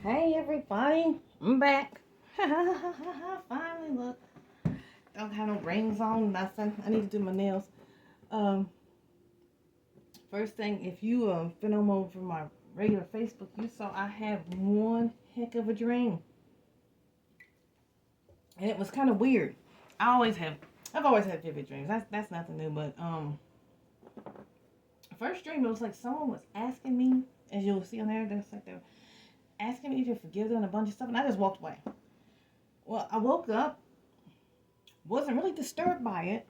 Hey everybody, I'm back. Finally, look. Don't have no rings on, nothing. I need to do my nails. Um, First thing, if you been over my regular Facebook, you saw I had one heck of a dream, and it was kind of weird. I always have, I've always had vivid dreams. That's nothing new. But first dream, it was like someone was asking me, as you'll see on there, there's like they're asking me to forgive them and a bunch of stuff, and I just walked away. Well, I woke up, wasn't really disturbed by it.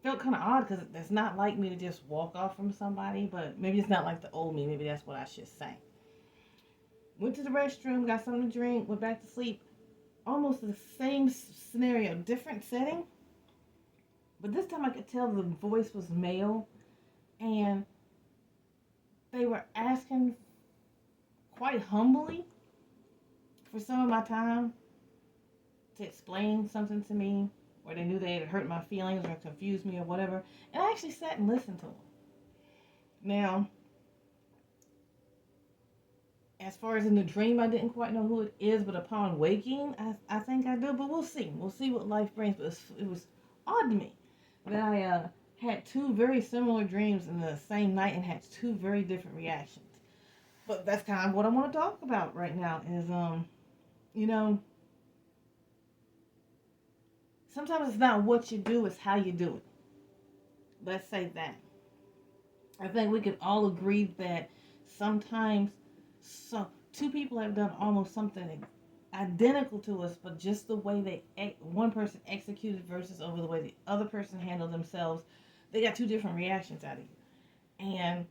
Felt kind of odd because it's not like me to just walk off from somebody, but maybe it's not like the old me. Maybe that's what I should say. Went to the restroom, got something to drink, went back to sleep. Almost the same scenario, different setting, but this time I could tell the voice was male, and they were asking quite humbly for some of my time to explain something to me, or they knew they had hurt my feelings or confused me or whatever. And I actually sat and listened to them. Now, as far as in the dream, I didn't quite know who it is, but upon waking, I think I do. But we'll see. We'll see what life brings. But it was odd to me that I had two very similar dreams in the same night and had two very different reactions. But that's kind of what I want to talk about right now is, you know, sometimes it's not what you do, it's how you do it. Let's say that. I think we can all agree that sometimes two people have done almost something identical to us, but just the way one person executed versus over the way the other person handled themselves, they got two different reactions out of you. And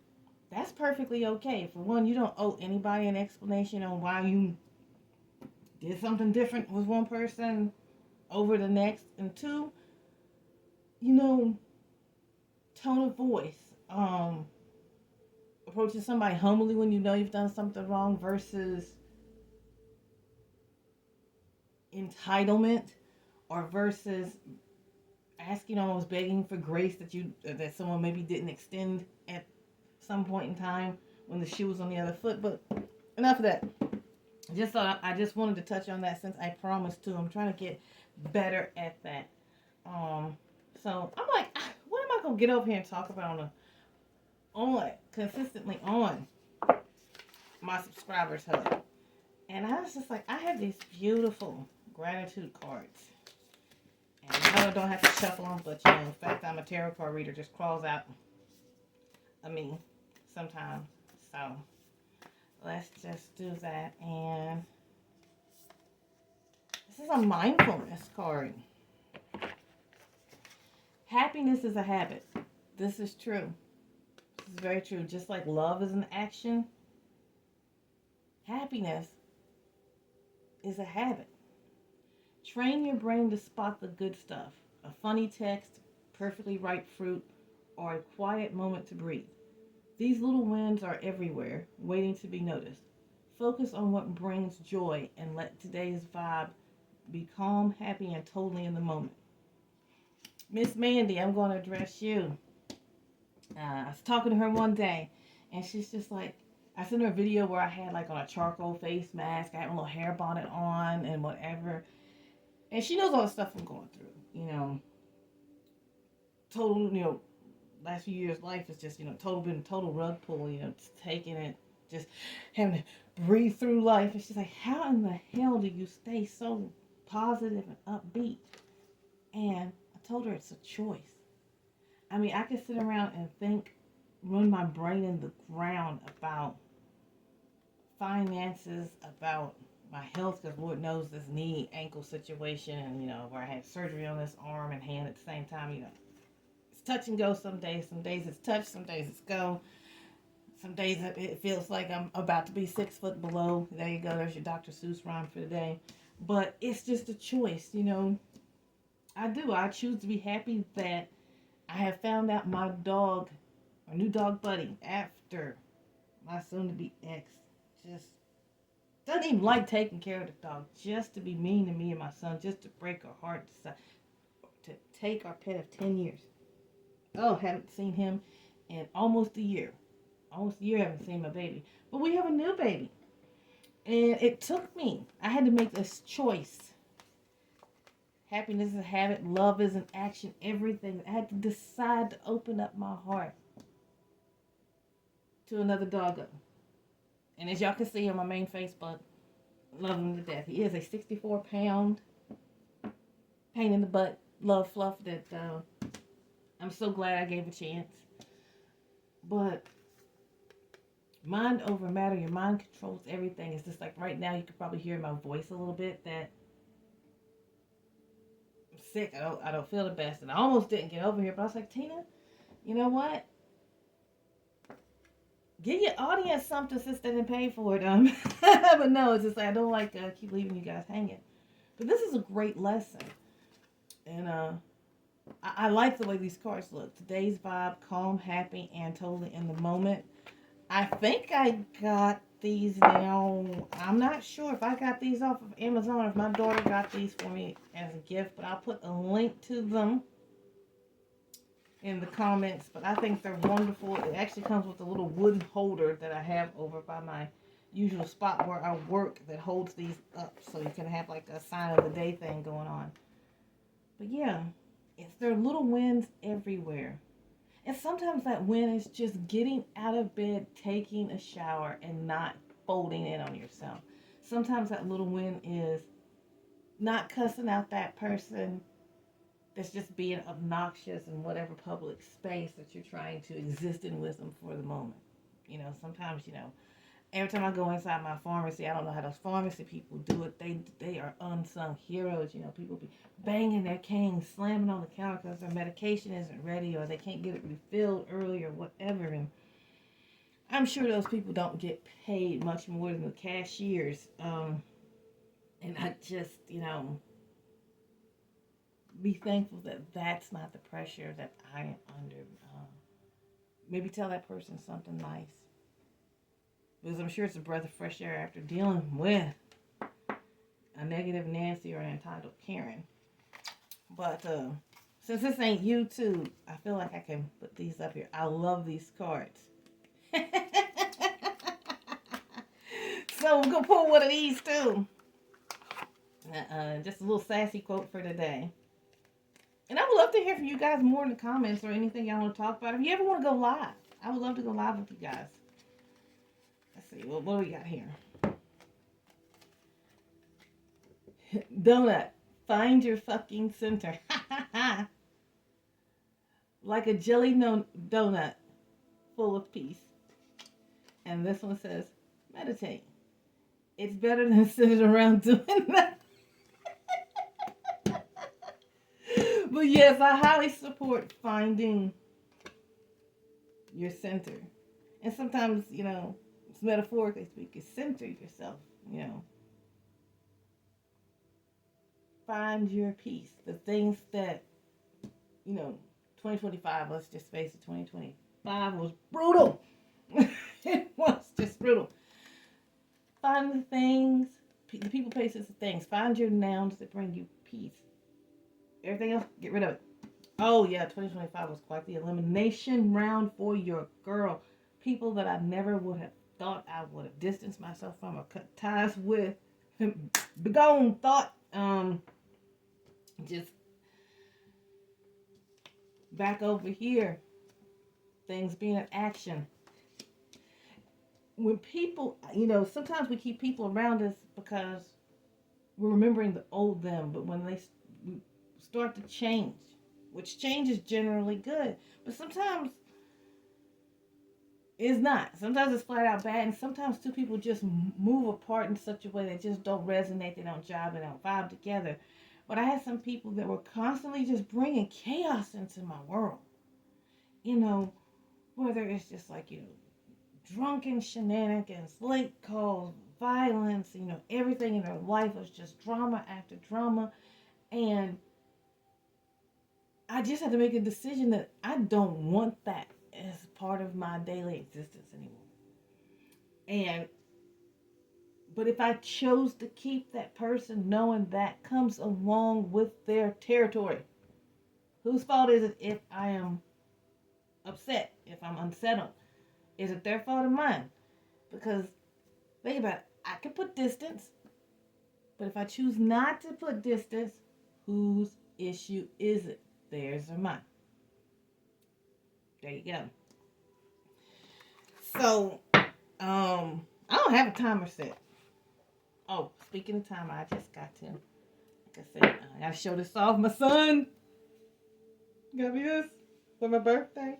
that's perfectly okay. For one, you don't owe anybody an explanation on why you did something different with one person over the next. And two, you know, tone of voice. Approaching somebody humbly when you know you've done something wrong versus entitlement, or versus asking, almost begging for grace that someone maybe didn't extend at some point in time when the shoe was on the other foot. But enough of that. I just wanted to touch on that since I promised to. I'm trying to get better at that. So I'm like, what am I gonna get over here and talk about consistently on my subscribers hub? And I was just like, I have these beautiful gratitude cards. And I don't have to shuffle them, but the fact I'm a tarot card reader just crawls out of me sometimes. So let's just do that. And this is a mindfulness card. Happiness is a habit. This is true. This is very true. Just like love is an action, happiness is a habit. Train your brain to spot the good stuff. A funny text, perfectly ripe fruit, or a quiet moment to breathe. These little wins are everywhere, waiting to be noticed. Focus on what brings joy and let today's vibe be calm, happy, and totally in the moment. Miss Mandy, I'm going to address you. I was talking to her one day, and she's just like, I sent her a video where I had like on a charcoal face mask, I had my little hair bonnet on and whatever. And she knows all the stuff I'm going through, total, last few years' life is just, total rug pull, just taking it, just having to breathe through life. And she's like, how in the hell do you stay so positive and upbeat? And I told her it's a choice. I mean, I could sit around and run my brain in the ground about finances, about my health, because Lord knows this knee ankle situation, and where I had surgery on this arm and hand at the same time. It's touch and go some days it's touch, some days it's go, some days it feels like I'm about to be 6 foot below. There you go, there's your Dr. Seuss rhyme for the day. But it's just a choice. I choose to be happy that I have found out my new dog buddy, after my soon-to-be ex just doesn't even like taking care of the dog, just to be mean to me and my son, just to break our heart, to take our pet of 10 years. Oh, haven't seen him in almost a year. Almost a year I haven't seen my baby. But we have a new baby. And it took me. I had to make this choice. Happiness is a habit, love is an action, everything. I had to decide to open up my heart to another doggo. And as y'all can see on my main Facebook, love him to death. He is a 64-pound pain in the butt, love fluff that I'm so glad I gave a chance. But mind over matter, your mind controls everything. It's just like right now, you could probably hear my voice a little bit that I'm sick. I don't feel the best. And I almost didn't get over here, but I was like, Tina, you know what? Give your audience something since they didn't pay for it. But no, it's just like I don't like keep leaving you guys hanging. But this is a great lesson. And I like the way these cards look. Today's vibe, calm, happy, and totally in the moment. I think I got these now. I'm not sure if I got these off of Amazon or if my daughter got these for me as a gift, but I'll put a link to them in the comments. But I think they're wonderful. It actually comes with a little wooden holder that I have over by my usual spot where I work that holds these up so you can have like a sign of the day thing going on. But yeah, there are little wins everywhere. And sometimes that win is just getting out of bed, taking a shower, and not folding in on yourself. Sometimes that little win is not cussing out that person that's just being obnoxious in whatever public space that you're trying to exist in with them for the moment. Sometimes, every time I go inside my pharmacy, I don't know how those pharmacy people do it. They are unsung heroes. People be banging their canes, slamming on the counter because their medication isn't ready or they can't get it refilled early or whatever. And I'm sure those people don't get paid much more than the cashiers. And I just, be thankful that that's not the pressure that I am under. Maybe tell that person something nice. Because I'm sure it's a breath of fresh air after dealing with a negative Nancy or an entitled Karen. But since this ain't YouTube, I feel like I can put these up here. I love these cards. So we're going to pull one of these too. Just a little sassy quote for today. And I would love to hear from you guys more in the comments or anything y'all want to talk about. If you ever want to go live, I would love to go live with you guys. Let's see, what do we got here? Donut, find your fucking center. Like a jelly donut full of peace. And this one says, meditate. It's better than sitting around doing that. But yes, I highly support finding your center. And sometimes, it's metaphorically speaking, center yourself, Find your peace. The things that, 2025, let's just face it, 2025 was brutal. It was just brutal. Find the things, the people, places, and things. Find your nouns that bring you peace. Everything else, get rid of it. Oh, yeah, 2025 was quite the elimination round for your girl. People that I never would have thought I would have distanced myself from or cut ties with. Begone thought. Just back over here. Things being in action. When people, sometimes we keep people around us because we're remembering the old them, but when they start to change, which change is generally good, but sometimes it's not. Sometimes it's flat out bad, and sometimes two people just move apart in such a way that just don't resonate, they don't jive, they don't vibe together. But I had some people that were constantly just bringing chaos into my world. Whether it's just like, drunken shenanigans, late calls, violence, everything in their life was just drama after drama. And I just had to make a decision that I don't want that as part of my daily existence anymore. But if I chose to keep that person, knowing that comes along with their territory, whose fault is it if I am upset, if I'm unsettled? Is it their fault or mine? Because think about it. I can put distance, but if I choose not to put distance, whose issue is it? Theirs or mine? There you go. So, I don't have a timer set. Oh, speaking of timer, I just got to, like I said, I gotta show this off. My son got me this for my birthday.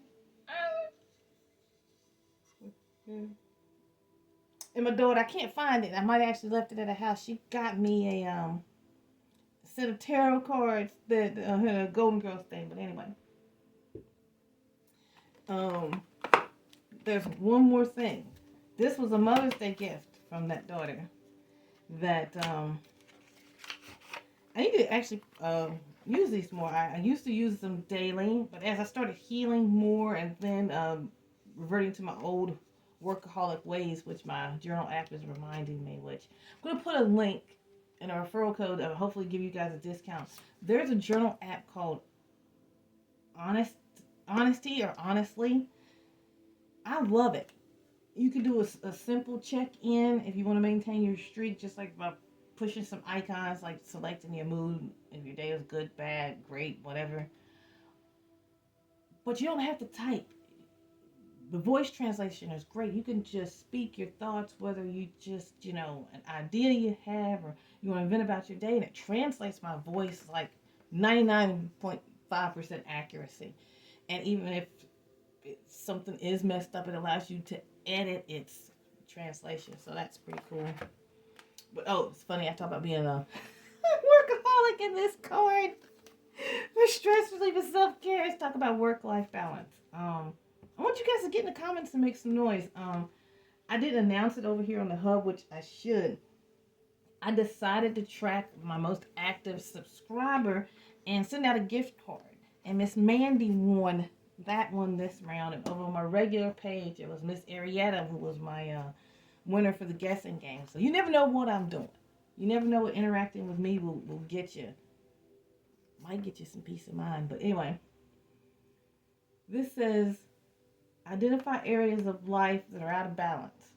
And my daughter, I can't find it. I might have actually left it at the house. She got me a set of tarot cards that Golden Girls thing. But anyway, um, there's one more thing. This was a Mother's Day gift from that daughter that I need to actually use these more. I used to use them daily, but as I started healing more and then reverting to my old workaholic ways, which my journal app is reminding me, which I'm going to put a link and a referral code that will hopefully give you guys a discount. There's a journal app called Honesty or Honestly. I love it. You can do a simple check-in if you want to maintain your streak, just like by pushing some icons, like selecting your mood, if your day is good, bad, great, whatever. But you don't have to type. The voice translation is great. You can just speak your thoughts, whether you just, an idea you have or you want to vent about your day, and it translates my voice like 99.5% accuracy. And even if something is messed up, it allows you to edit its translation. So that's pretty cool. But it's funny, I talk about being a workaholic in this card. For stress relief and self-care, let's talk about work-life balance. I want you guys to get in the comments and make some noise. I didn't announce it over here on the hub, which I should. I decided to track my most active subscriber and send out a gift card. And Miss Mandy won that one this round. And over on my regular page, it was Miss Arietta who was my winner for the guessing game. So you never know what I'm doing. You never know what interacting with me will get you. Might get you some peace of mind. But anyway, this says, identify areas of life that are out of balance.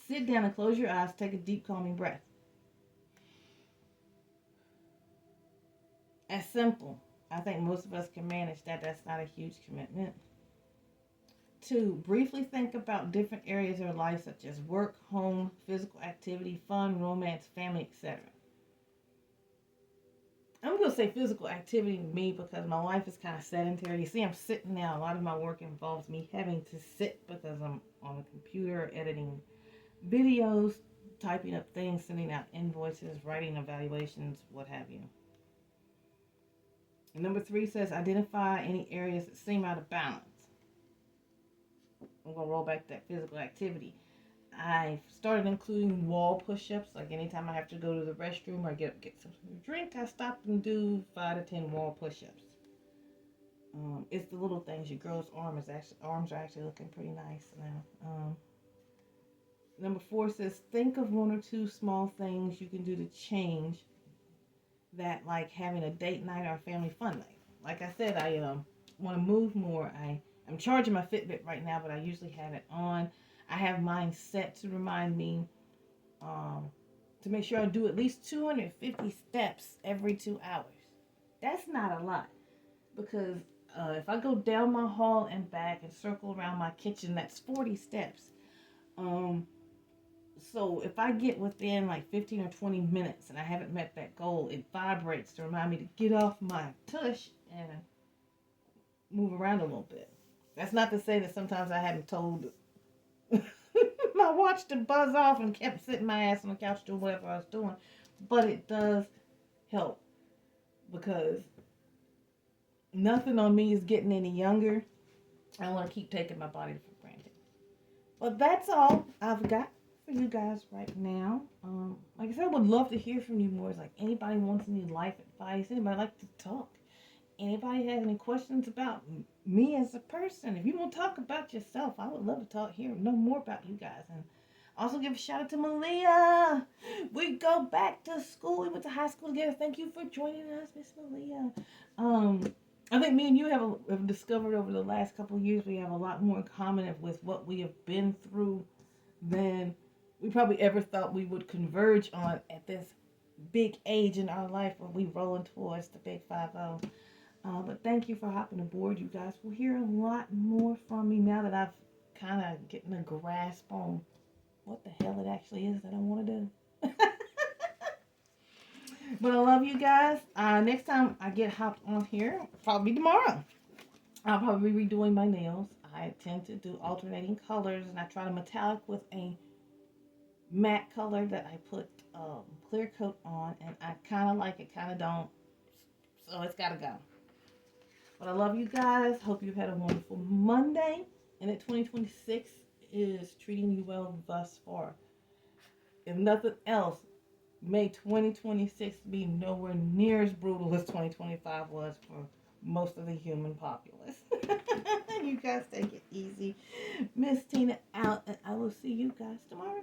Sit down and close your eyes. Take a deep, calming breath. As simple. I think most of us can manage that. That's not a huge commitment. 2, briefly think about different areas of life such as work, home, physical activity, fun, romance, family, etc. I'm going to say physical activity to me because my life is kind of sedentary. You see, I'm sitting now. A lot of my work involves me having to sit because I'm on the computer editing videos, typing up things, sending out invoices, writing evaluations, what have you. And number 3 says, identify any areas that seem out of balance. I'm going to roll back to that physical activity. I started including wall push-ups. Like anytime I have to go to the restroom or get something to drink, I stop and do 5 to 10 wall push-ups. It's the little things. Your girl's arms are actually looking pretty nice now. Number 4 says, think of 1 or 2 small things you can do to change that, like having a date night or a family fun night. Like I said, I want to move more. I'm charging my Fitbit right now, but I usually have it on. I have mine set to remind me to make sure I do at least 250 steps every 2 hours. That's not a lot because if I go down my hall and back and circle around my kitchen, that's 40 steps. So if I get within like 15 or 20 minutes and I haven't met that goal, it vibrates to remind me to get off my tush and move around a little bit. That's not to say that sometimes I haven't told my watch to buzz off and kept sitting my ass on the couch doing whatever I was doing. But it does help because nothing on me is getting any younger. I don't want to keep taking my body for granted. But that's all I've got for you guys right now. Like I said, I would love to hear from you more. It's like anybody wants any life advice, anybody like to talk, anybody has any questions about me as a person. If you want to talk about yourself, I would love to know more about you guys. And also give a shout out to Malia. We go back to school. We went to high school together. Thank you for joining us, Miss Malia. I think me and you have discovered over the last couple of years we have a lot more in common with what we have been through than we probably ever thought we would converge on at this big age in our life when we rolling towards the big 5-0. But thank you for hopping aboard, you guys. We'll hear a lot more from me now that I've kind of getting a grasp on what the hell it actually is that I want to do. But I love you guys. Next time I get hopped on here, probably tomorrow, I'll probably be redoing my nails. I tend to do alternating colors, and I try to metallic with a matte color that I put clear coat on, and I kind of like it, kind of don't. So it's got to go. But I love you guys. Hope you've had a wonderful Monday, and that 2026 is treating you well thus far. If nothing else, may 2026 be nowhere near as brutal as 2025 was for most of the human populace. You guys take it easy. Miss Tina out, and I will see you guys tomorrow.